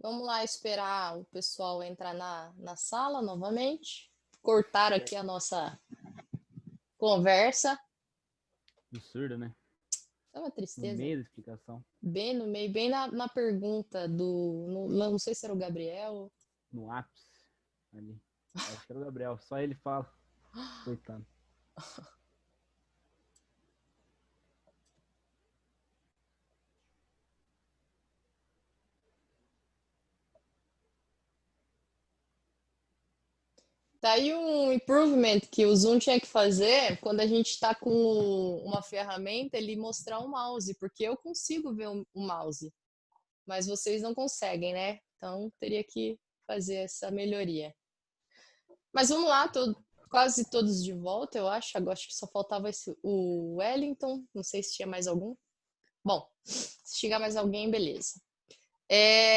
Vamos lá esperar o pessoal entrar na sala novamente. Cortaram aqui a nossa conversa. Absurdo, né? É uma No tristeza. meio da explicação. Bem no meio, bem na pergunta do... Não sei se era o Gabriel. No ápice. Ali. Acho que era o Gabriel. Só ele fala. Coitado. Tá aí um improvement que o Zoom tinha que fazer quando a gente está com uma ferramenta, ele mostrar o mouse, porque eu consigo ver o mouse, mas vocês não conseguem, né? Então teria que fazer essa melhoria. Mas vamos lá, quase todos de volta, eu acho. Agora acho que só faltava o Wellington, não sei se tinha mais algum. Bom, se chegar mais alguém, beleza.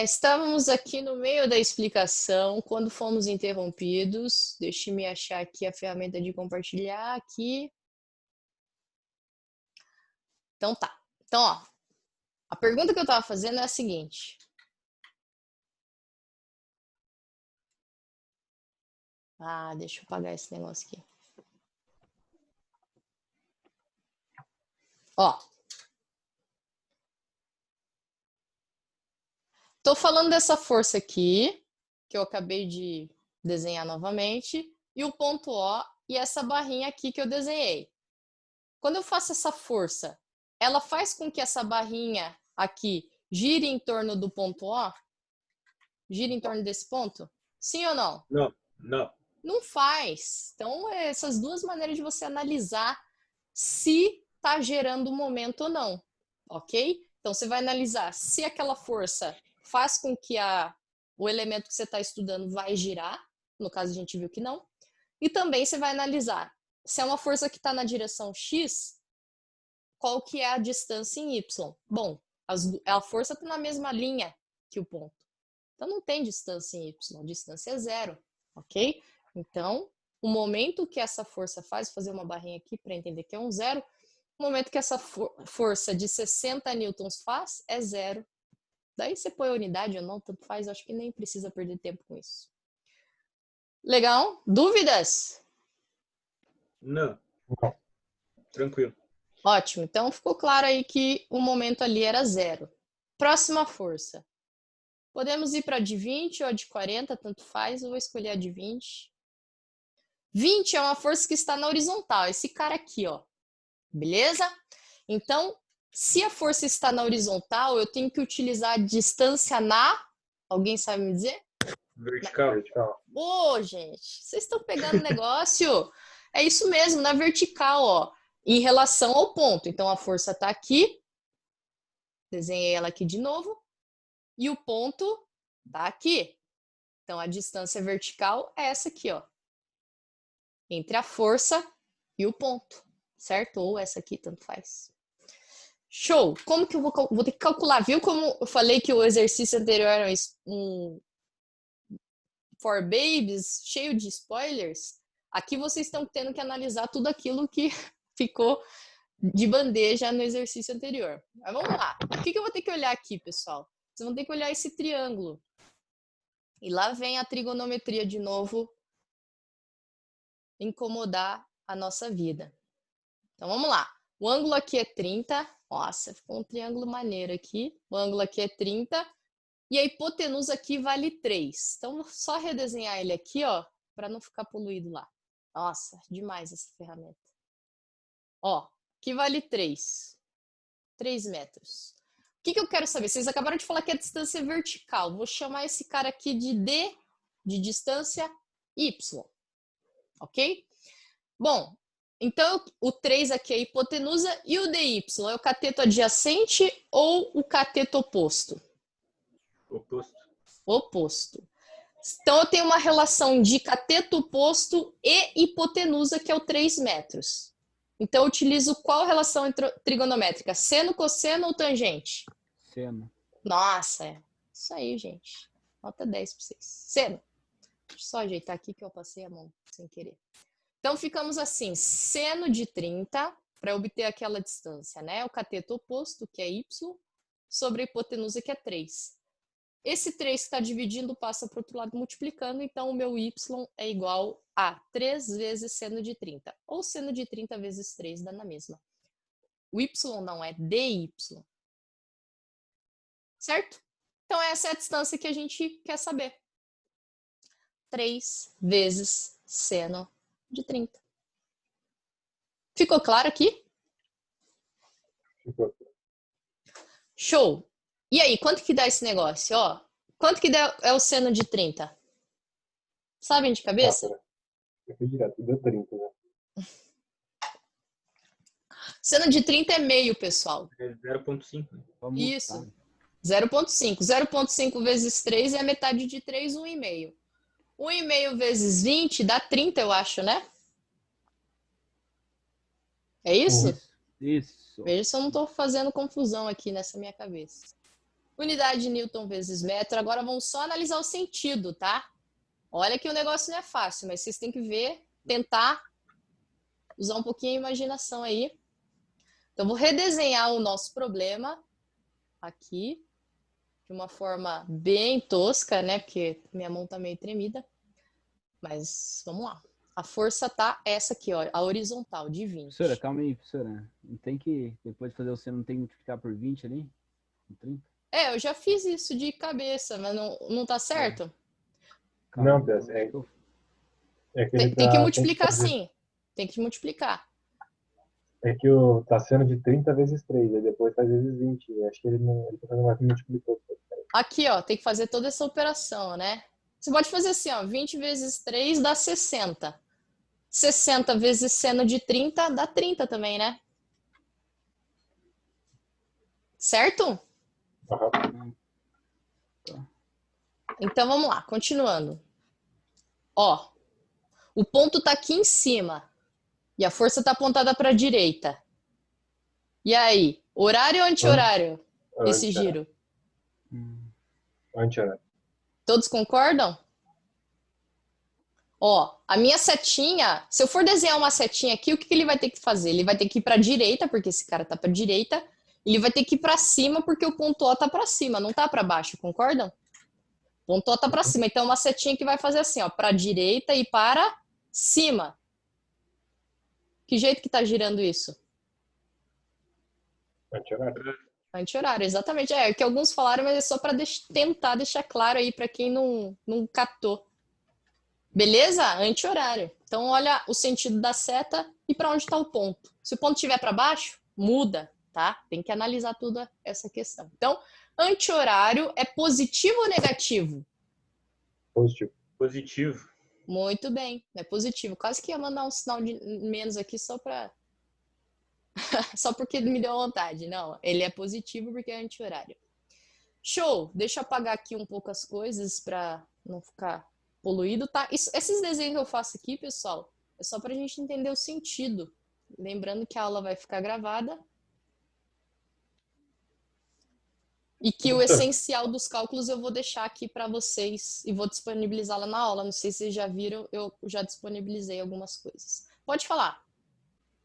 Estávamos aqui no meio da explicação, quando fomos interrompidos. Deixe-me achar aqui a ferramenta de compartilhar aqui. Então tá. Então, ó, a pergunta que eu estava fazendo é a seguinte. Deixa eu apagar esse negócio aqui. Ó. Tô falando dessa força aqui, que eu acabei de desenhar novamente, e o ponto O e essa barrinha aqui que eu desenhei. Quando eu faço essa força, ela faz com que essa barrinha aqui gire em torno do ponto O? Gira em torno desse ponto? Sim ou não? Não, não. Não faz. Então, essas duas maneiras de você analisar se está gerando um momento ou não, ok? Então, você vai analisar se aquela força faz com que o elemento que você está estudando vai girar, no caso a gente viu que não, e também você vai analisar se é uma força que está na direção X, qual que é a distância em Y. Bom, a força está na mesma linha que o ponto. Então, não tem distância em Y, a distância é zero, ok? Então, o momento que essa força faz, vou fazer uma barrinha aqui para entender que é um zero, o momento que essa força de 60 newtons faz é zero. Daí você põe a unidade ou não, tanto faz, acho que nem precisa perder tempo com isso. Legal? Dúvidas? Não. Tranquilo. Ótimo, então ficou claro aí que o momento ali era zero. Próxima força. Podemos ir para a de 20 ou a de 40, tanto faz, eu vou escolher a de 20. 20 é uma força que está na horizontal, esse cara aqui, ó. Beleza? Então, se a força está na horizontal, eu tenho que utilizar a distância na... Alguém sabe me dizer? Vertical. Ô, gente, vocês estão pegando o negócio? É isso mesmo, na vertical, ó. Em relação ao ponto. Então, a força está aqui. Desenhei ela aqui de novo. E o ponto está aqui. Então, a distância vertical é essa aqui, ó. Entre a força e o ponto, certo? Ou essa aqui, tanto faz. Show! Como que eu vou ter que calcular? Viu como eu falei que o exercício anterior era um for babies, cheio de spoilers? Aqui vocês estão tendo que analisar tudo aquilo que ficou de bandeja no exercício anterior. Mas vamos lá. O que eu vou ter que olhar aqui, pessoal? Vocês vão ter que olhar esse triângulo. E lá vem a trigonometria de novo incomodar a nossa vida. Então vamos lá. O ângulo aqui é 30. Nossa, ficou um triângulo maneiro aqui. O ângulo aqui é 30. E a hipotenusa aqui vale 3. Então, vou só redesenhar ele aqui, ó, para não ficar poluído lá. Nossa, demais essa ferramenta. Ó, aqui vale 3. 3 metros. O que eu quero saber? Vocês acabaram de falar que a distância é vertical. Vou chamar esse cara aqui de D, de distância Y. Ok? Bom, então o 3 aqui é a hipotenusa e o DY é o cateto adjacente ou o cateto oposto? Oposto. Oposto. Então eu tenho uma relação de cateto oposto e hipotenusa, que é o 3 metros. Então eu utilizo qual relação trigonométrica? Seno, cosseno ou tangente? Seno. Nossa, isso aí, gente. Nota 10 para vocês. Seno. Deixa eu só ajeitar aqui que eu passei a mão sem querer. Então, ficamos assim, seno de 30, para obter aquela distância, né? O cateto oposto, que é y, sobre a hipotenusa, que é 3. Esse 3 que está dividindo passa para o outro lado multiplicando, então o meu y é igual a 3 vezes seno de 30. Ou seno de 30 vezes 3 dá na mesma. O y não é dy. Certo? Então essa é a distância que a gente quer saber. 3 vezes seno de 30. Ficou claro aqui? Ficou. Show! E aí, quanto que dá esse negócio? Ó, quanto que é o seno de 30? Sabem de cabeça? Eu fui direto, deu 30, né? Seno de 30 é meio, pessoal. É 0,5. Né? Vamos Isso. multar. 0,5. 0,5 vezes 3 é a metade de 3, 1,5. 1,5 vezes 20 dá 30, eu acho, né? É isso? Isso. Veja se eu não estou fazendo confusão aqui nessa minha cabeça. Unidade de Newton vezes metro. Agora vamos só analisar o sentido, tá? Olha que o negócio não é fácil, mas vocês têm que ver, tentar usar um pouquinho a imaginação aí. Então, vou redesenhar o nosso problema aqui de uma forma bem tosca, né? Porque minha mão tá meio tremida. Mas vamos lá. A força tá essa aqui, ó, a horizontal, de 20. Professora, calma aí, professora. Não tem que, depois de fazer o seno, não tem que multiplicar por 20 ali? Por 30? É, eu já fiz isso de cabeça, mas não tá certo? Não, Calma, Pedro, acho que eu- é que ele Tem que tá, multiplicar fazer- sim. Tem que multiplicar. É que tá sendo de 30 vezes 3, aí depois faz vezes 20. Acho que ele não. Ele tá fazendo mais que multiplicou. Aqui, ó, tem que fazer toda essa operação, né? Você pode fazer assim, ó, 20 vezes 3 dá 60. 60 vezes seno de 30 dá 30 também, né? Certo? Aham. Então vamos lá, continuando. Ó, o ponto tá aqui em cima e a força tá apontada para a direita. E aí, horário ou anti-horário esse giro? Anti-horário. Todos concordam? Ó, a minha setinha, se eu for desenhar uma setinha aqui, o que ele vai ter que fazer? Ele vai ter que ir para a direita, porque esse cara tá para a direita. Ele vai ter que ir para cima, porque o ponto O tá para cima, não tá para baixo, concordam? O ponto O tá para cima. Então, uma setinha que vai fazer assim, ó, para a direita e para cima. Que jeito que tá girando isso? Anti-horário. Anti-horário, exatamente. É o que alguns falaram, mas é só para tentar deixar claro aí para quem não captou. Beleza? Anti-horário. Então, olha o sentido da seta e para onde está o ponto. Se o ponto estiver para baixo, muda, tá? Tem que analisar toda essa questão. Então, anti-horário é positivo ou negativo? Positivo. Positivo. Muito bem, é positivo. Quase que ia mandar um sinal de menos aqui só para só porque me deu vontade. Não, ele é positivo porque é anti-horário. Show! Deixa eu apagar aqui um pouco as coisas para não ficar poluído, tá? Esses desenhos que eu faço aqui, pessoal, é só para a gente entender o sentido. Lembrando que a aula vai ficar gravada. E que o essencial dos cálculos eu vou deixar aqui para vocês e vou disponibilizá-la na aula. Não sei se vocês já viram, eu já disponibilizei algumas coisas. Pode falar.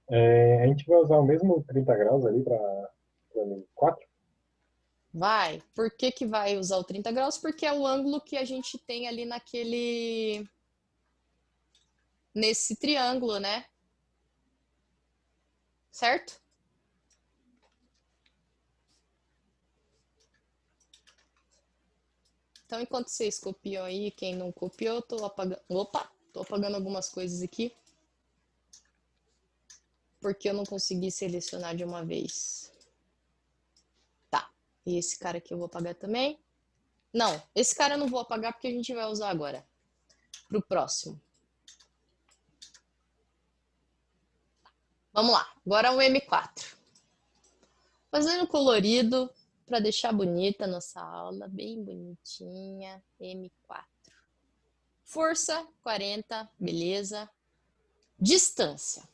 A gente vai usar o mesmo 30 graus ali para 4? Vai. Por que que vai usar o 30 graus? Porque é o ângulo que a gente tem ali nesse triângulo, né? Certo? Então, enquanto vocês copiam aí, quem não copiou, tô apagando. Opa! Tô apagando algumas coisas aqui. Porque eu não consegui selecionar de uma vez. Tá. E esse cara aqui eu vou apagar também. Não, esse cara eu não vou apagar porque a gente vai usar agora. Pro próximo. Vamos lá. Agora o M4. Fazendo colorido para deixar bonita a nossa aula, bem bonitinha. M4. Força, 40, beleza. Distância.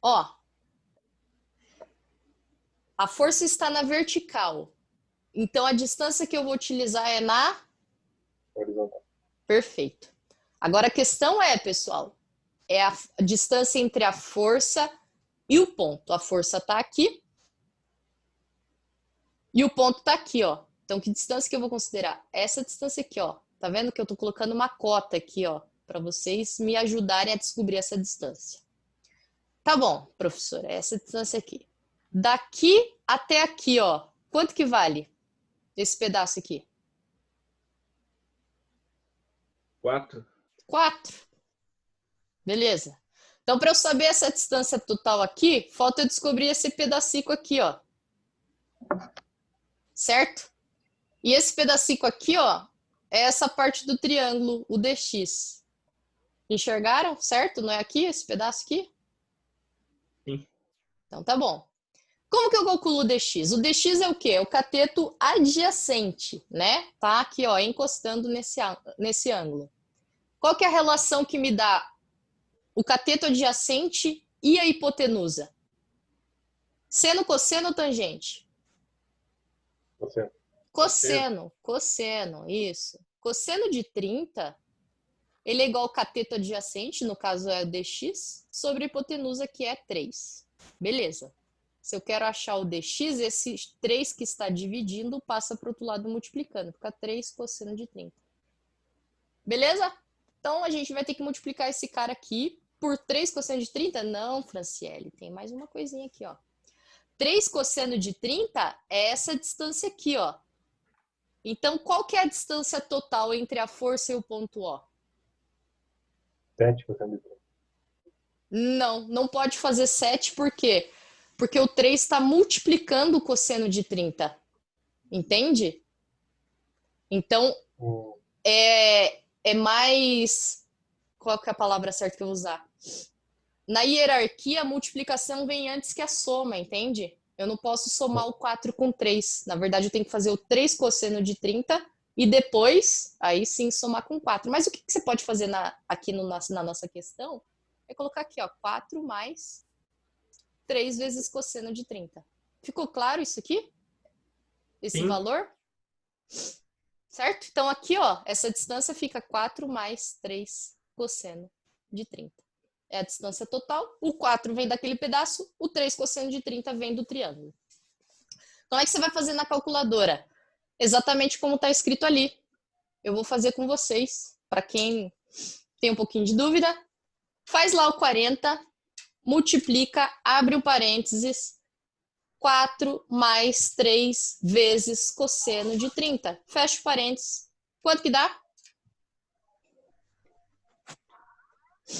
Ó, a força está na vertical. Então, a distância que eu vou utilizar é na... Horizontal. Perfeito. Agora, a questão é, pessoal, é a distância entre a força e o ponto. A força está aqui. E o ponto está aqui, ó. Então, que distância que eu vou considerar? Essa distância aqui, ó. Tá vendo que eu tô colocando uma cota aqui, ó, para vocês me ajudarem a descobrir essa distância. Tá bom, professora, essa distância aqui. Daqui até aqui, ó, quanto que vale esse pedaço aqui? 4. 4. Beleza. Então, para eu saber essa distância total aqui, falta eu descobrir esse pedacico aqui, ó. Certo? E esse pedacico aqui, ó, é essa parte do triângulo, o DX. Enxergaram? Certo? Não é aqui, esse pedaço aqui? Sim. Então, tá bom. Como que eu calculo o DX? O DX é o quê? É o cateto adjacente, né? Tá aqui, ó, encostando nesse ângulo. Qual que é a relação que me dá o cateto adjacente e a hipotenusa? Seno, cosseno ou tangente? Você. Cosseno, isso. Cosseno de 30, ele é igual ao cateto adjacente, no caso é o dx, sobre a hipotenusa, que é 3. Beleza. Se eu quero achar o dx, esse 3 que está dividindo passa para o outro lado multiplicando. Fica 3 cosseno de 30. Beleza? Então, a gente vai ter que multiplicar esse cara aqui por 3 cosseno de 30? Não, Franciele, tem mais uma coisinha aqui, ó. 3 cosseno de 30 é essa distância aqui, ó. Então, qual que é a distância total entre a força e o ponto O? 7 cosseno de 30. Não, não pode fazer 7, por quê? Porque o 3 está multiplicando o cosseno de 30. Entende? Então, é mais... Qual que é a palavra certa que eu vou usar? Na hierarquia, a multiplicação vem antes que a soma, entende? Eu não posso somar o 4 com 3. Na verdade, eu tenho que fazer o 3 cosseno de 30 e depois, aí sim, somar com 4. Mas o que você pode fazer aqui na nossa questão é colocar aqui, ó, 4 mais 3 vezes cosseno de 30. Ficou claro isso aqui? Esse Sim. valor? Certo? Então, aqui, ó, essa distância fica 4 mais 3 cosseno de 30. É a distância total. O 4 vem daquele pedaço, o 3 cosseno de 30 vem do triângulo. Como é que você vai fazer na calculadora? Exatamente como está escrito ali. Eu vou fazer com vocês. Para quem tem um pouquinho de dúvida, faz lá o 40, multiplica, abre o parênteses, 4 mais 3 vezes cosseno de 30. Fecha o parênteses. Quanto que dá?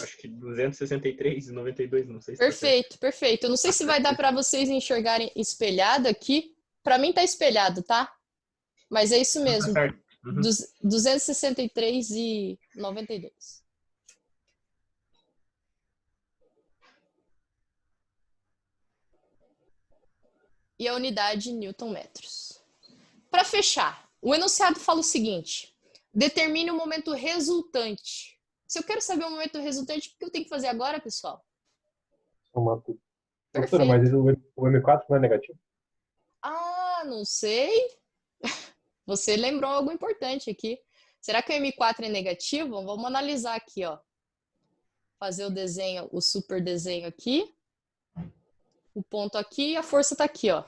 Acho que 263,92, não sei se Perfeito, perfeito. Eu não sei se vai dar para vocês enxergarem espelhado aqui. Para mim tá espelhado, tá? Mas é isso mesmo. Tá certo. Uhum. 263,92. E a unidade Newton-metros. Para fechar, o enunciado fala o seguinte: determine o momento resultante. Se eu quero saber o momento resultante, o que eu tenho que fazer agora, pessoal? Somar tudo. Professora, Perfeito. mas o M4 não é negativo? Ah, não sei. Você lembrou algo importante aqui. Será que o M4 é negativo? Vamos analisar aqui, ó. Fazer o desenho, o super desenho aqui. O ponto aqui e a força tá aqui, ó.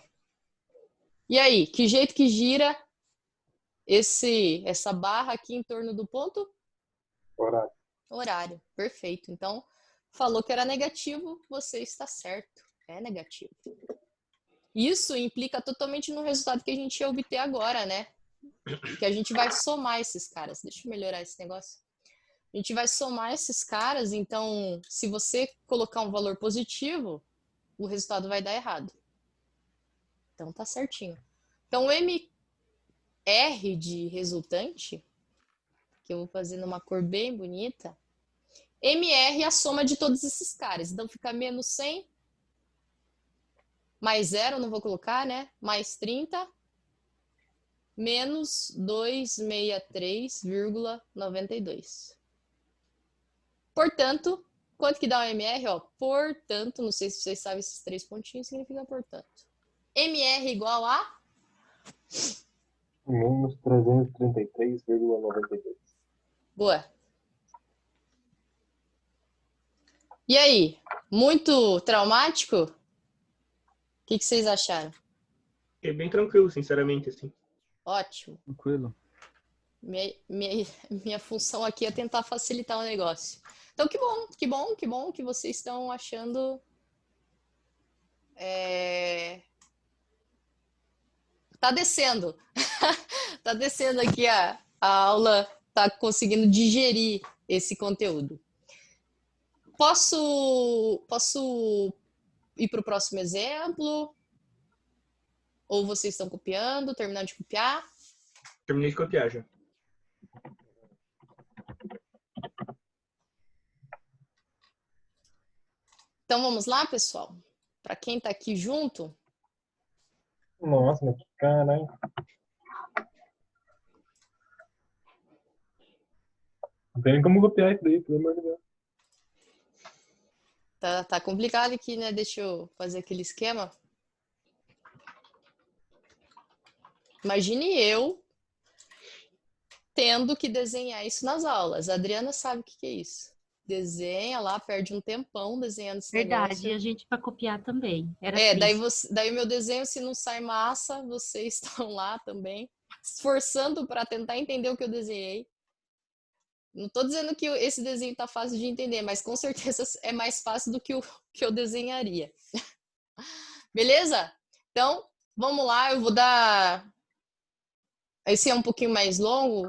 E aí, que jeito que gira essa barra aqui em torno do ponto? Horário. Horário. Perfeito. Então, falou que era negativo, você está certo. É negativo. Isso implica totalmente no resultado que a gente ia obter agora, né? Que a gente vai somar esses caras. Deixa eu melhorar esse negócio. A gente vai somar esses caras, então, se você colocar um valor positivo, o resultado vai dar errado. Então, tá certinho. Então, o MR de resultante, que eu vou fazer numa cor bem bonita, MR é a soma de todos esses caras. Então, fica menos 100, mais 0, não vou colocar, né? Mais 30, menos 263,92. Portanto, quanto que dá o MR? Ó, portanto, não sei se vocês sabem esses 3 pontinhos, significa portanto. MR igual a? Menos 333,92. Boa. E aí? Muito traumático? O que vocês acharam? É bem tranquilo, sinceramente, assim. Ótimo. Tranquilo. Minha função aqui é tentar facilitar o negócio. Então, que bom que vocês estão achando. Tá descendo. Tá descendo aqui a aula, tá conseguindo digerir esse conteúdo. Posso ir para o próximo exemplo? Ou vocês estão copiando, terminando de copiar? Terminei de copiar já. Então vamos lá, pessoal? Para quem está aqui junto, Nossa, mas que cara, hein? Não tem nem como copiar isso daí, pelo amor de Deus. tá complicado aqui, né? Deixa eu fazer aquele esquema. Imagine eu tendo que desenhar isso nas aulas. A Adriana sabe o que é isso. Desenha lá, perde um tempão desenhando esse Verdade, negócio. e a gente para copiar também. Era Daí o meu desenho, se não sai massa, vocês estão lá também, esforçando para tentar entender o que eu desenhei. Não estou dizendo que esse desenho está fácil de entender, mas com certeza é mais fácil do que o que eu desenharia. Beleza? Então, vamos lá, eu vou dar. Esse é um pouquinho mais longo.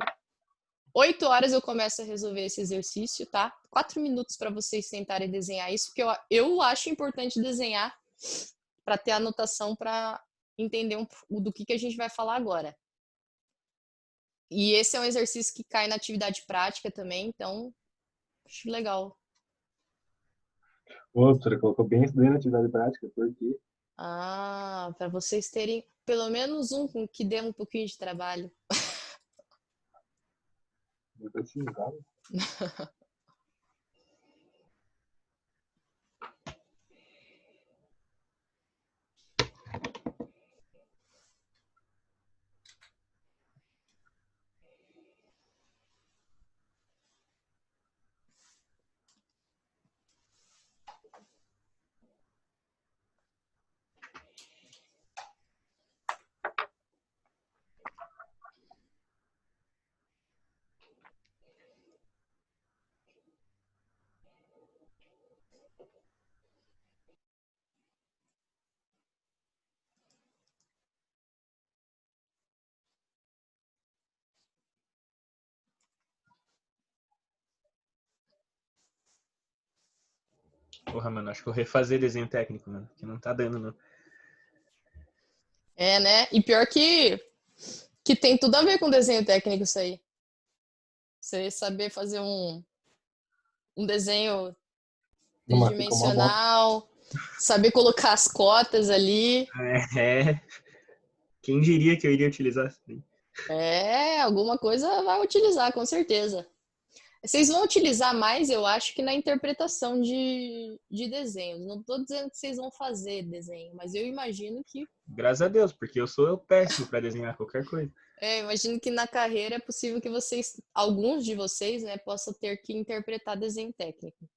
8 horas eu começo a resolver esse exercício, tá? 4 minutos para vocês tentarem desenhar isso, porque eu acho importante desenhar para ter anotação para entender do que a gente vai falar agora. E esse é um exercício que cai na atividade prática também, então acho legal. Outra, colocou bem isso daí na atividade prática, porque Para vocês terem pelo menos um que dê um pouquinho de trabalho. não precisava. Porra, mano, acho que eu vou refazer desenho técnico, mano. Que não tá dando, não. Né? E pior que tem tudo a ver com desenho técnico isso aí. Você saber fazer um desenho Ficou uma bosta. tridimensional, saber colocar as cotas ali. É. Quem diria que eu iria utilizar isso daí? Alguma coisa vai utilizar, com certeza. Vocês vão utilizar mais, eu acho, que na interpretação de desenhos. Não estou dizendo que vocês vão fazer desenho, mas eu imagino que. Graças a Deus, porque eu sou péssimo pra desenhar qualquer coisa. Imagino que na carreira é possível que vocês, alguns de vocês, né, possam ter que interpretar desenho técnico.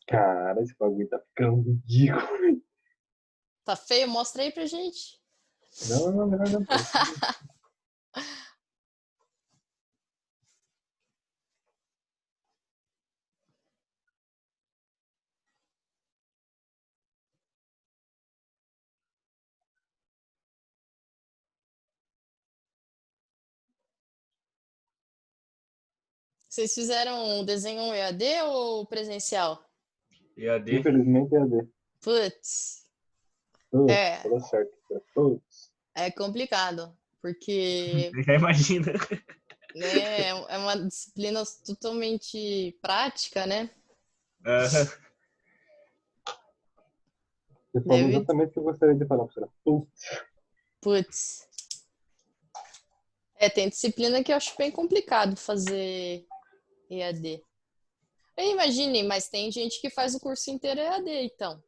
Cara, esse bagulho tá ficando ridículo. Tá feio? Mostra aí pra gente. Não, melhor não. Vocês fizeram desenho EAD ou presencial? EAD. Infelizmente é AD. Putz, Putz, é, falou certo. Putz. é complicado, porque Já imagina. né, é uma disciplina totalmente prática, né? Aham. Você falou Deve, exatamente o que eu gostaria de falar, professora. putz. Tem disciplina que eu acho bem complicado fazer EAD. Imagine, mas tem gente que faz o curso inteiro EAD, então.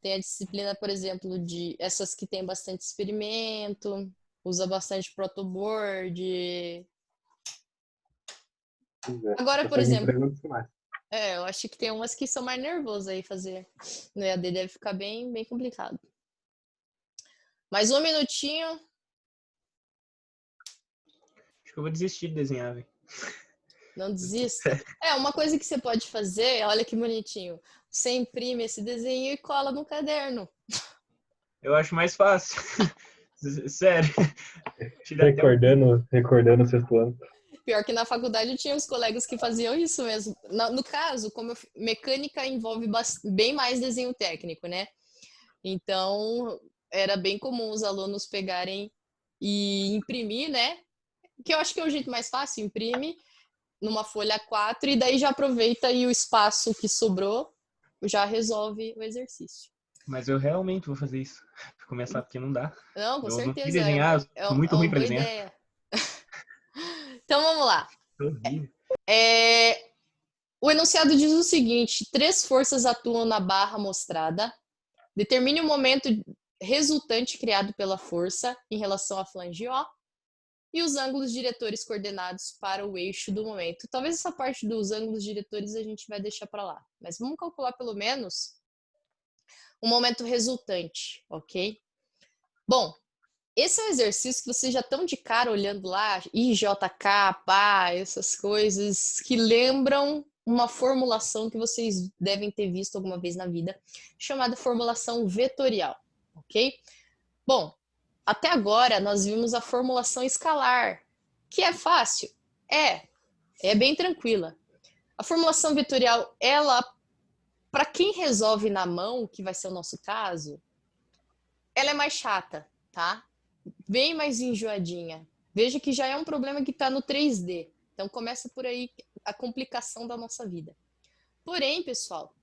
Tem a disciplina, por exemplo, de essas que tem bastante experimento, usa bastante protoboard. Pois é. Agora, por Consegue exemplo, emprego antes que mais. Eu acho que tem umas que são mais nervosas aí fazer. No EAD deve ficar bem, bem complicado. Mais um minutinho. Acho que eu vou desistir de desenhar, velho. Não desista. Uma coisa que você pode fazer, olha que bonitinho. Você imprime esse desenho e cola no caderno. Eu acho mais fácil. Sério. Tira até um... Recordando o sexto ano. Pior que na faculdade eu tinha uns colegas que faziam isso mesmo. No caso, mecânica envolve bem mais desenho técnico, né? Então, era bem comum os alunos pegarem e imprimir, né? Que eu acho que é o jeito mais fácil, imprime numa folha A4 e daí já aproveita e o espaço que sobrou já resolve o exercício. Mas eu realmente vou fazer isso. Vou começar porque não dá. Não, com Eu não sei certeza. desenhar, sou muito ruim uma pra boa desenhar. ideia. Então, vamos lá. Horrível. O enunciado diz o seguinte: 3 forças atuam na barra mostrada. Determine o momento resultante criado pela força em relação à flange O e os ângulos diretores coordenados para o eixo do momento. Talvez essa parte dos ângulos diretores a gente vai deixar para lá, mas vamos calcular pelo menos o momento resultante, ok? Bom, esse é um exercício que vocês já estão de cara olhando lá, IJK, pá, essas coisas que lembram uma formulação que vocês devem ter visto alguma vez na vida, chamada formulação vetorial, ok? Bom, até agora nós vimos a formulação escalar, que é fácil, é bem tranquila. A formulação vetorial, ela, para quem resolve na mão, que vai ser o nosso caso, ela é mais chata, tá? Bem mais enjoadinha. Veja que já é um problema que está no 3D. Então começa por aí a complicação da nossa vida. Porém, pessoal,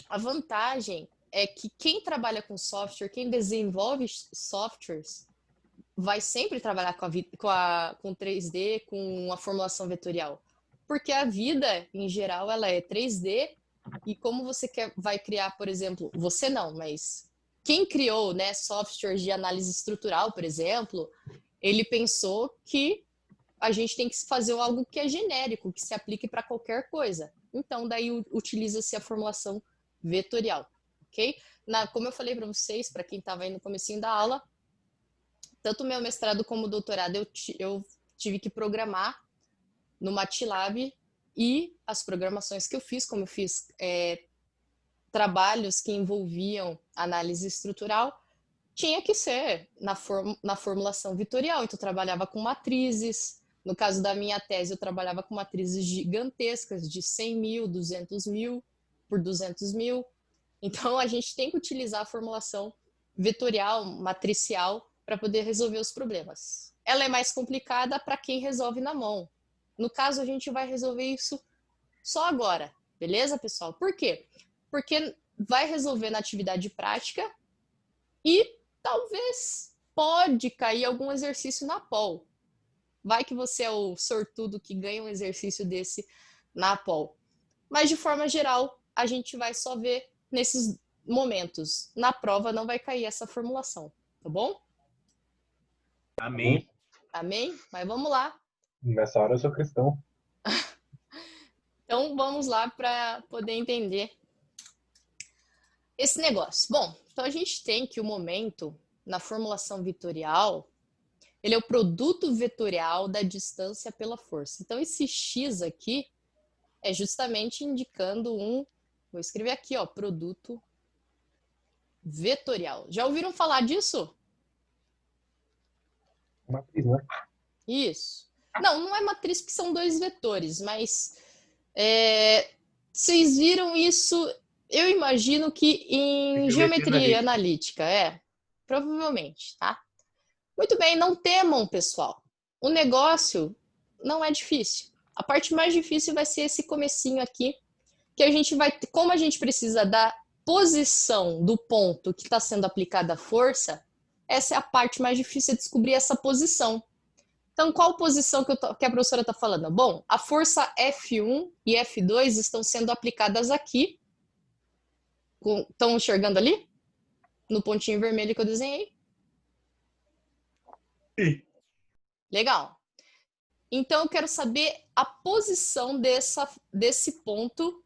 a vantagem é que quem trabalha com software, quem desenvolve softwares, vai sempre trabalhar com 3D, com a formulação vetorial. Porque a vida, em geral, ela é 3D e como você vai criar, por exemplo, você não, mas quem criou, né, softwares de análise estrutural, por exemplo, ele pensou que a gente tem que fazer algo que é genérico, que se aplique para qualquer coisa. Então, daí utiliza-se a formulação vetorial, ok? Como eu falei para vocês, para quem estava aí no comecinho da aula, tanto o meu mestrado como o doutorado eu tive que programar no MATLAB e as programações que eu fiz, como eu fiz trabalhos que envolviam análise estrutural, tinha que ser na formulação vetorial. Então, eu trabalhava com matrizes. No caso da minha tese, eu trabalhava com matrizes gigantescas de 100 mil, 200 mil por 200 mil. Então, a gente tem que utilizar a formulação vetorial, matricial, para poder resolver os problemas. Ela é mais complicada para quem resolve na mão. No caso, a gente vai resolver isso só agora. Beleza, pessoal? Por quê? Porque vai resolver na atividade prática e talvez pode cair algum exercício na POL. Vai que você é o sortudo que ganha um exercício desse na POL. Mas, de forma geral, a gente vai só ver nesses momentos. Na prova não vai cair essa formulação, tá bom? Amém. Amém? Mas vamos lá. Nessa hora eu sou cristão. Então, vamos lá para poder entender esse negócio. Bom, então a gente tem que o momento na formulação vetorial, ele é o produto vetorial da distância pela força. Então, esse X aqui é justamente indicando vou escrever aqui, ó, produto vetorial. Já ouviram falar disso? Matriz, né? Isso. Não é matriz porque são 2 vetores, mas vocês viram isso, eu imagino que em geometria analítica, provavelmente, tá? Muito bem, não temam, pessoal. O negócio não é difícil. A parte mais difícil vai ser esse comecinho aqui, que a gente vai, como a gente precisa da posição do ponto que está sendo aplicada a força, essa é a parte mais difícil, é descobrir essa posição. Então, qual posição que a professora está falando? Bom, a força F1 e F2 estão sendo aplicadas aqui. Estão enxergando ali? No pontinho vermelho que eu desenhei? Sim. Legal. Então, eu quero saber a posição desse ponto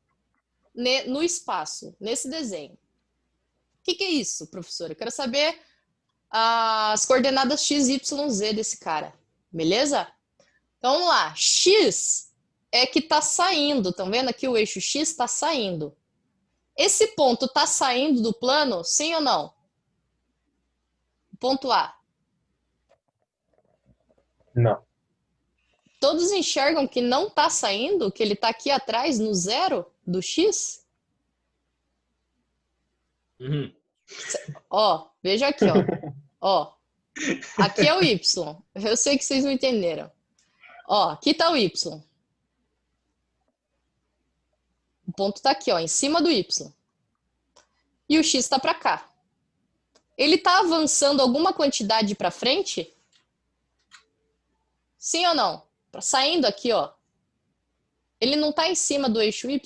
no espaço, nesse desenho. O que é isso, professora? Eu quero saber as coordenadas x, y, z desse cara. Beleza? Então, vamos lá. X é que está saindo. Estão vendo aqui o eixo x está saindo. Esse ponto está saindo do plano, sim ou não? Ponto A. Não. Todos enxergam que não está saindo, que ele está aqui atrás, no zero do x? Uhum. Ó, veja aqui, ó. Ó, aqui é o y. Eu sei que vocês não entenderam. Ó, aqui está o y. O ponto está aqui, ó, em cima do y. E o x está para cá. Ele está avançando alguma quantidade para frente? Sim ou não? Saindo aqui, ó. Ele não está em cima do eixo y?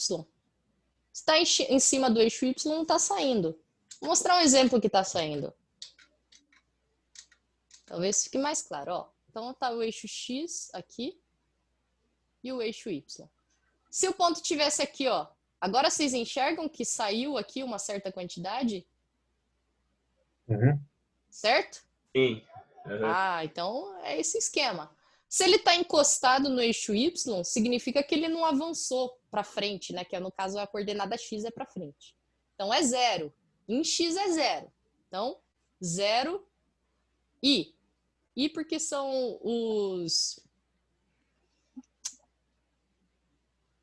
Se está em cima do eixo y, não está saindo. Vou mostrar um exemplo que está saindo. Talvez fique mais claro, ó. Então está o eixo x aqui e o eixo y. Se o ponto tivesse aqui, ó. Agora vocês enxergam que saiu aqui uma certa quantidade? Uhum. Certo? Sim. Uhum. Ah, então é esse esquema. Se ele está encostado no eixo y, significa que ele não avançou para frente, né? Que no caso a coordenada x é para frente. Então é zero. Em x é zero. Então, zero e. E porque são os...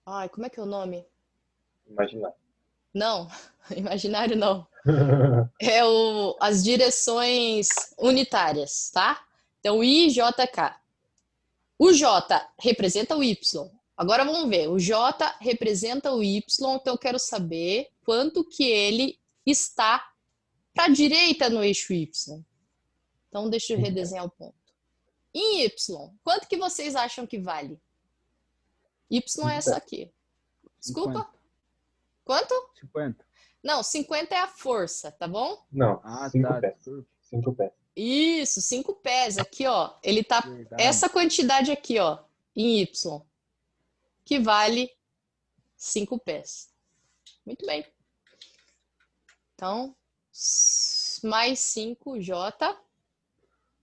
Ai, como é que é o nome? Imaginar. Não, imaginário não. É as direções unitárias, tá? Então, I, J, K. O J representa o Y. Agora vamos ver. O J representa o Y, então eu quero saber quanto que ele está para a direita no eixo Y. Então, deixa eu redesenhar o ponto. Em Y, quanto que vocês acham que vale? Y é essa aqui. Desculpa? 50. Quanto? 50. Não, 50 é a força, tá bom? Não, Ah, 5 tá. pés. Desculpa. 5 pés. Isso, 5 pés. Aqui, ó. Ele tá Verdade. essa quantidade aqui, ó, em Y, que vale 5 pés. Muito bem. Então, mais 5J,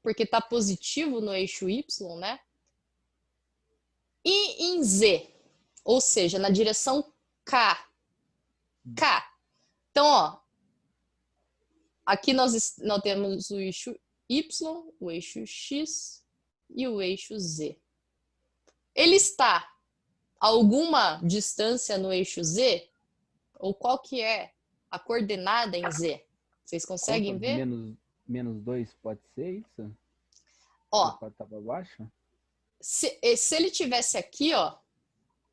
porque tá positivo no eixo Y, né? E em Z, ou seja, na direção K. K. Então, ó, aqui nós temos o eixo Y, o eixo X e o eixo Z. Ele está a alguma distância no eixo Z? Ou qual que é a coordenada em Z? Vocês conseguem ver? Menos 2 pode ser isso? Ó, Pode estar para baixo? se ele tivesse aqui, ó,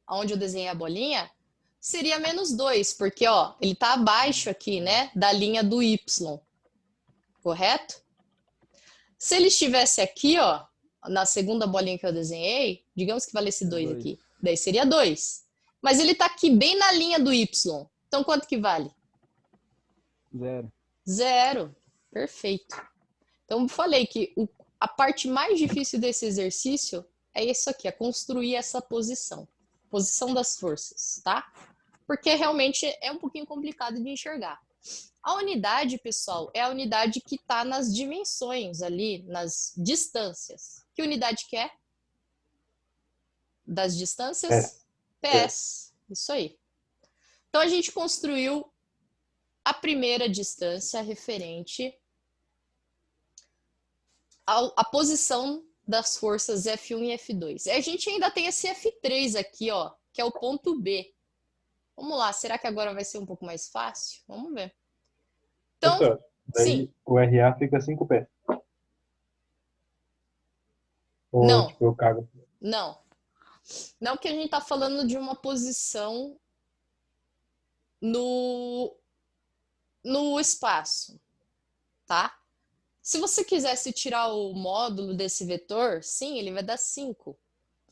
onde eu desenhei a bolinha, seria menos 2, porque, ó, ele está abaixo aqui, né, da linha do Y. Correto? Se ele estivesse aqui, ó, na segunda bolinha que eu desenhei, digamos que valesse 2 aqui, daí seria 2. Mas ele está aqui bem na linha do Y. Então, quanto que vale? 0. 0. Perfeito. Então, eu falei que a parte mais difícil desse exercício é isso aqui, é construir essa posição. Posição das forças, tá? Porque realmente é um pouquinho complicado de enxergar. A unidade, pessoal, é a unidade que está nas dimensões ali, nas distâncias. Que unidade que é? Das distâncias? Pés. Isso aí. Então, a gente construiu a primeira distância referente à posição das forças F1 e F2. A gente ainda tem esse F3 aqui, ó, que é o ponto B. Vamos lá, será que agora vai ser um pouco mais fácil? Vamos ver. Então, Professor, daí sim. o RA fica 5 pés. Ou, Não. tipo, eu cago. Não. Não, que a gente está falando de uma posição no espaço, tá? Se você quisesse tirar o módulo desse vetor, sim, ele vai dar 5,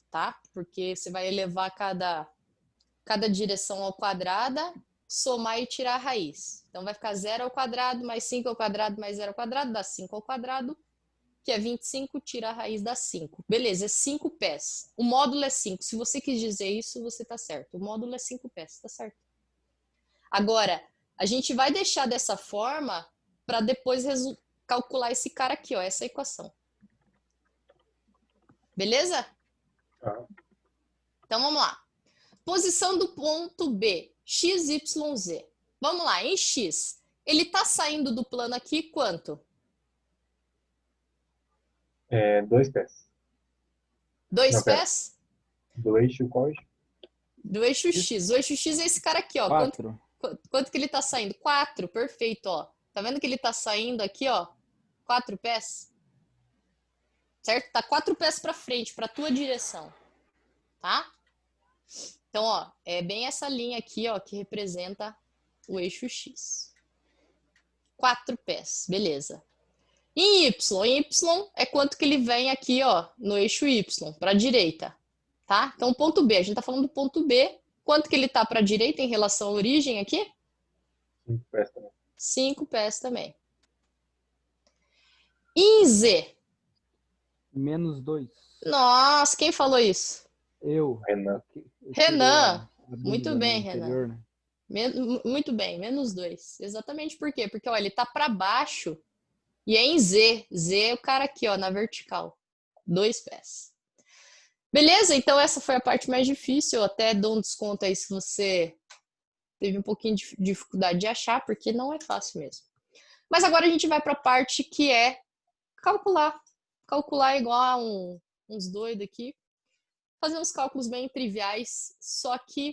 tá? Porque você vai elevar cada direção ao quadrado, somar e tirar a raiz. Então, vai ficar 0 ao quadrado, mais 5 ao quadrado, mais 0 ao quadrado, dá 5 ao quadrado, que é 25, tira a raiz, dá 5. Beleza, é 5 pés. O módulo é 5. Se você quis dizer isso, você tá certo. O módulo é 5 pés, tá certo. Agora, a gente vai deixar dessa forma para depois calcular esse cara aqui, ó, essa equação. Beleza? Tá. Então, vamos lá. Posição do ponto B, x, y, z. Vamos lá, em x. Ele está saindo do plano aqui quanto? 2 pés. 2 Não, pera. pés? Do eixo qual eixo? Do eixo x. O eixo x é esse cara aqui, ó. 4. Quanto que ele está saindo? 4, perfeito, ó. Tá vendo que ele está saindo aqui, ó? 4 pés? Certo? Tá 4 pés para frente, para tua direção. Tá? Então, ó, é bem essa linha aqui, ó, que representa o eixo x. 4 pés, beleza. Em y é quanto que ele vem aqui, ó, no eixo y, para a direita, tá? Então, ponto B, a gente tá falando do ponto B. Quanto que ele tá para a direita em relação à origem aqui? 5 pés também. 5 pés também. Em Z. Menos 2. Nossa, quem falou isso? Eu. Renan. Eu Renan. tirei a Muito dúvida bem, no anterior, né? Muito bem, menos 2. Exatamente por quê? Porque, ó, ele tá para baixo e é em Z. Z é o cara aqui, ó, na vertical. 2 pés. Beleza? Então essa foi a parte mais difícil. Eu até dou um desconto aí se você teve um pouquinho de dificuldade de achar, porque não é fácil mesmo. Mas agora a gente vai para a parte que é calcular. Calcular igual a uns doidos aqui. Fazer uns cálculos bem triviais, só que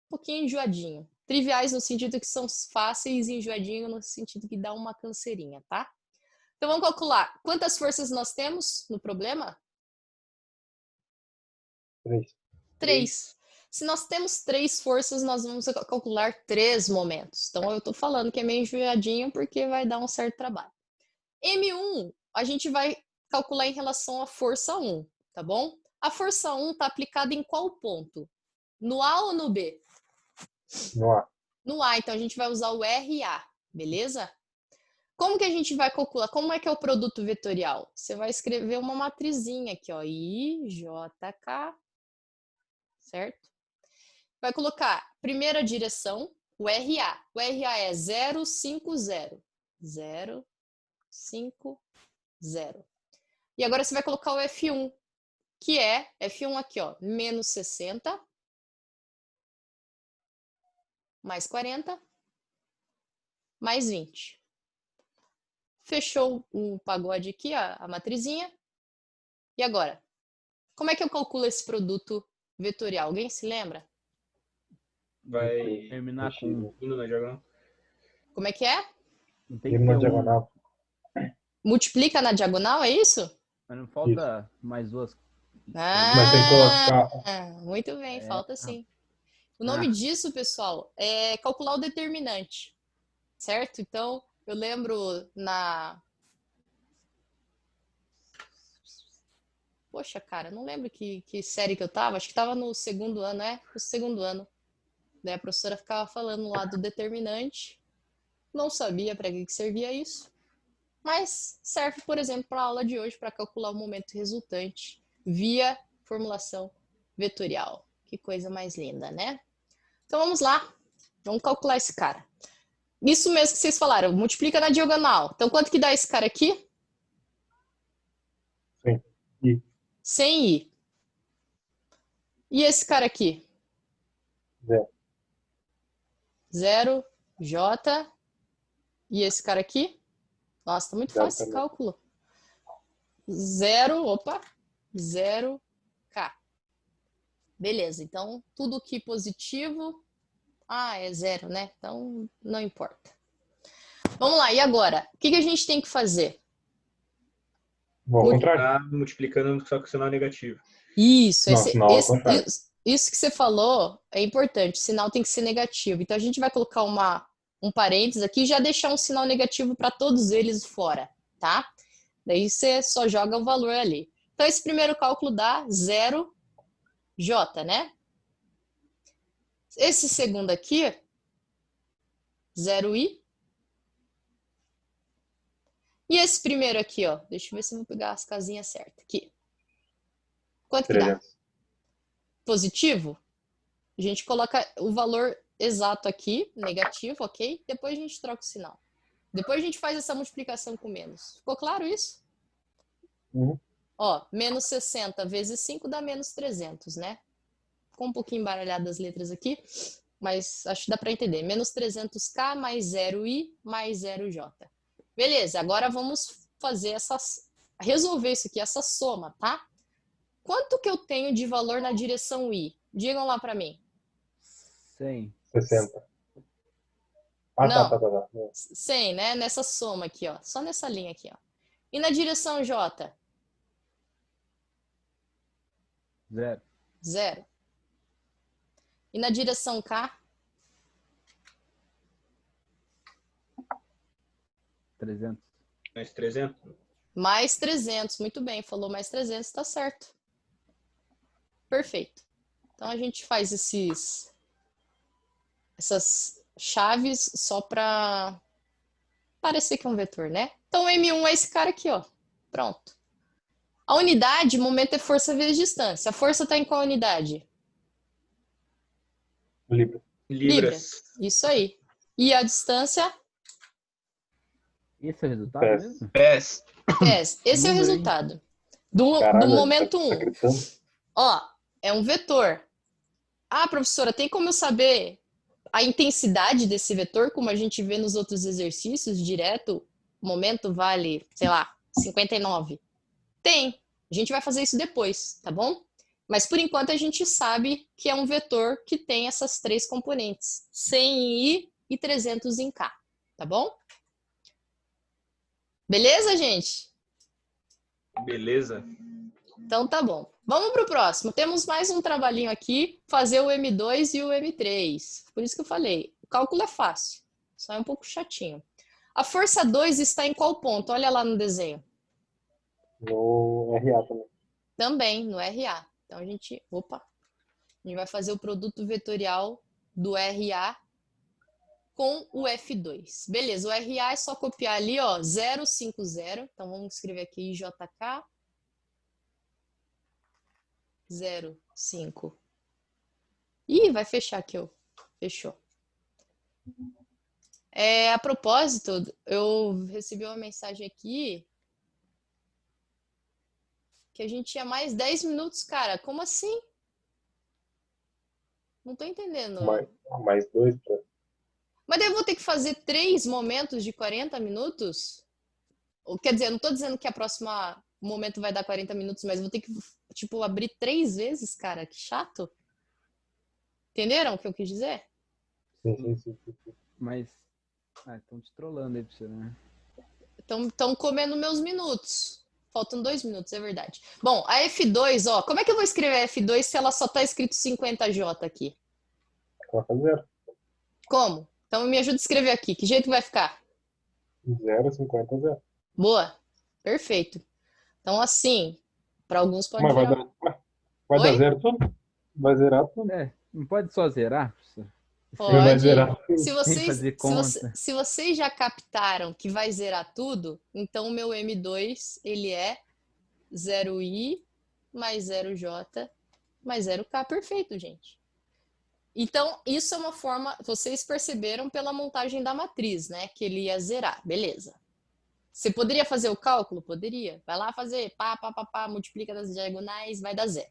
um pouquinho enjoadinho. Triviais no sentido que são fáceis e enjoadinho no sentido que dá uma canseirinha, tá? Então vamos calcular. Quantas forças nós temos no problema? 3. 3. Se nós temos 3 forças, nós vamos calcular 3 momentos. Então eu tô falando que é meio enjoadinho porque vai dar um certo trabalho. M1, a gente vai calcular em relação à força 1, tá bom? A força 1 está aplicada em qual ponto? No A ou no B? No A. No A, então a gente vai usar o RA, beleza? Como que a gente vai calcular? Como é que é o produto vetorial? Você vai escrever uma matrizinha aqui, ó, IJK, certo? Vai colocar primeira direção, o RA. O RA é 0, 5, 0. 0, 5, 0. E agora você vai colocar o F1, que é F1 aqui, ó, menos 60, mais 40, mais 20. Fechou o pagode aqui, a matrizinha. E agora? Como é que eu calculo esse produto vetorial? Alguém se lembra? Vai Terminar Deixa com eu- indo na diagonal. Como é que é? Não tem Ir que na ter um, diagonal. Multiplica na diagonal, é isso? mas não falta mais 2. Mas tem que colocar. Muito bem, falta sim. O Ah. nome disso, pessoal, é calcular o determinante, certo? Então, eu lembro na... Poxa, cara, não lembro que série que eu tava, acho que tava no segundo ano, no segundo ano. Daí a professora ficava falando lá do determinante, não sabia para que servia isso, mas serve, por exemplo, para a aula de hoje, para calcular o momento resultante via formulação vetorial. Que coisa mais linda, né? Então vamos lá, vamos calcular esse cara. Isso mesmo que vocês falaram, multiplica na diagonal. Então quanto que dá esse cara aqui? Sim. I. 100i. E esse cara aqui? 0. 0, J. E esse cara aqui? Nossa, tá muito Zero fácil esse também. cálculo. 0, opa, 0K. Beleza, então tudo que positivo... é 0, né? Então não importa. Vamos lá, e agora? O que a gente tem que fazer? Vou ao contrário. Tá multiplicando só com o sinal negativo. Isso, Não, sinal ao contrário. isso que você falou é importante. O sinal tem que ser negativo. Então a gente vai colocar um parênteses aqui e já deixar um sinal negativo para todos eles fora, tá? Daí você só joga o valor ali. Então esse primeiro cálculo dá 0J, né? Esse segundo aqui, 0I. E esse primeiro aqui, ó, deixa eu ver se eu vou pegar as casinhas certas. Aqui. Quanto que dá? 300. Positivo? A gente coloca o valor exato aqui, negativo, ok? Depois a gente troca o sinal. Depois a gente faz essa multiplicação com menos. Ficou claro isso? Uhum. Ó, menos 60 vezes 5 dá menos 300, né? Ficou um pouquinho embaralhado as letras aqui, mas acho que dá para entender. Menos 300K mais 0I mais 0J. Beleza, agora vamos fazer resolver isso aqui, essa soma, tá? Quanto que eu tenho de valor na direção I? Digam lá para mim. 100. 60. Ah, Não. tá. 100, né? Nessa soma aqui, ó. Só nessa linha aqui, ó. E na direção J? 0. 0. E na direção K? 300. Mais 300? Mais 300. Muito bem, falou mais 300, tá certo. Perfeito. Então a gente faz essas chaves só para parecer que é um vetor, né? Então M1 é esse cara aqui, ó. Pronto. A unidade, momento é força vezes distância. A força está em qual unidade? Libra. Libras. Isso aí. E a distância? Esse é o resultado Pés. mesmo? Pés. Pés. Esse é o Número, hein? resultado. Do Caralho, momento tá 1. gritando. Ó, é um vetor. Ah, professora, tem como eu saber a intensidade desse vetor, como a gente vê nos outros exercícios, direto? O momento vale, sei lá, 59. Tem. A gente vai fazer isso depois, tá bom? Mas por enquanto a gente sabe que é um vetor que tem essas três componentes, 100 em I e 300 em K, tá bom? Beleza, gente? Beleza. Então tá bom. Vamos para o próximo. Temos mais um trabalhinho aqui, fazer o M2 e o M3. Por isso que eu falei, o cálculo é fácil, só é um pouco chatinho. A força 2 está em qual ponto? Olha lá no desenho. No RA também. Também, no RA. Então a gente vai fazer o produto vetorial do RA com o F2. Beleza, o RA é só copiar ali, ó, 050. Então vamos escrever aqui IJK 05. Ih, vai fechar aqui, ó. Fechou. A propósito, eu recebi uma mensagem aqui que a gente tinha mais 10 minutos, cara. Como assim? Não tô entendendo. Mais 2 pra... Mas daí eu vou ter que fazer 3 momentos de 40 minutos? Quer dizer, eu não tô dizendo que a próxima momento vai dar 40 minutos, mas vou ter que, tipo, abrir 3 vezes, cara. Que chato. Entenderam o que eu quis dizer? Sim. Mas. Estão te trollando aí pra você, né? Estão comendo meus minutos. Faltam 2 minutos, é verdade. Bom, a F2, ó. Como é que eu vou escrever a F2 se ela só tá escrito 50J aqui? Coloca 0. Como? Então me ajuda a escrever aqui. Que jeito vai ficar? 0, 50, 0. Boa. Perfeito. Então, assim, para alguns pode Mas virar. vai dar Oi? 0 tudo? Vai zerar tudo? Não pode só zerar, professor? Vai Pode. zerar tudo. Sem fazer conta. Se vocês já captaram que vai zerar tudo, então o meu M2 ele é 0I mais 0J mais 0K. Perfeito, gente. Então, isso é uma forma, vocês perceberam pela montagem da matriz, né? Que ele ia zerar, beleza. Você poderia fazer o cálculo? Poderia. Vai lá fazer, multiplica das diagonais, vai dar 0.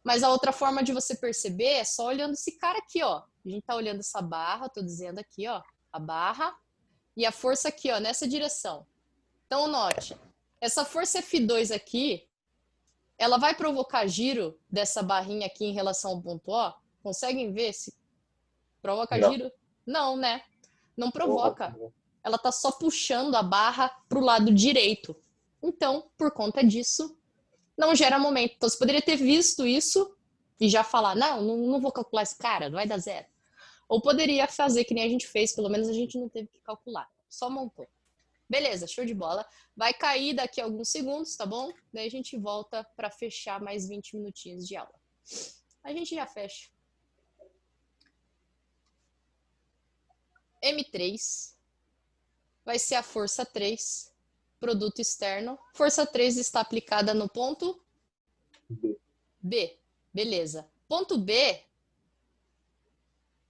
Mas a outra forma de você perceber é só olhando esse cara aqui, ó. A gente tá olhando essa barra, tô dizendo aqui, ó, a barra, e a força aqui, ó, nessa direção. Então, note, essa força F2 aqui, ela vai provocar giro dessa barrinha aqui em relação ao ponto O? Conseguem ver se provoca Não. giro? Não, né? Não provoca. Ela tá só puxando a barra pro lado direito. Então, por conta disso, não gera momento. Então, você poderia ter visto isso e já falar, não vou calcular esse cara, vai dar 0. Ou poderia fazer que nem a gente fez, pelo menos a gente não teve que calcular. Só montou. Beleza, show de bola. Vai cair daqui a alguns segundos, tá bom? Daí a gente volta para fechar mais 20 minutinhos de aula. A gente já fecha. M3 vai ser a força 3, produto externo. Força 3 está aplicada no ponto B. B. Beleza. Ponto B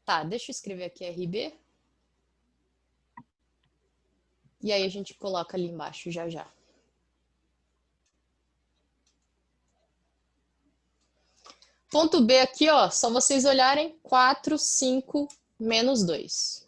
Tá, deixa eu escrever aqui RB. E aí a gente coloca ali embaixo já já. Ponto B aqui, ó, só vocês olharem, 4, 5, menos 2.